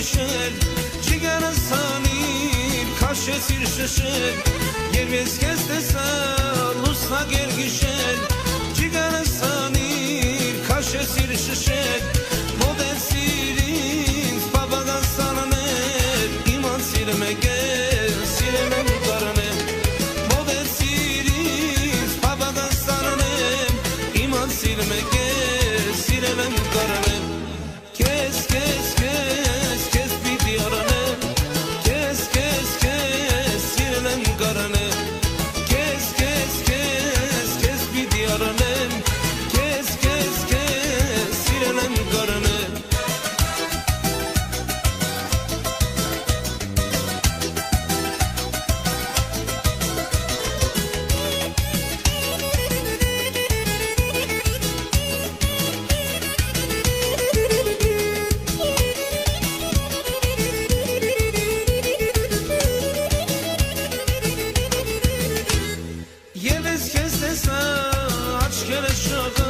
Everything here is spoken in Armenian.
գիշեր Ջիգարը սանիր քաշեցիր շշեր Երբ ես տեսա լուսնագեր գիշեր Ջիգարը սանիր քաշեցիր շշեր Մոտեցիր ինձ բաբական սանաներ Իման սիրեմ եկել սիրեմ եմ կարանել Մոտեցիր ինձ բաբական սանաներ Իման սիրեմ եկել սիրեմ եմ կարանել Kes piti aranel Kes sirenen karanel Kes piti aranel Kes sirenen karanel Եվես քեզ տեսա աչքերը շողը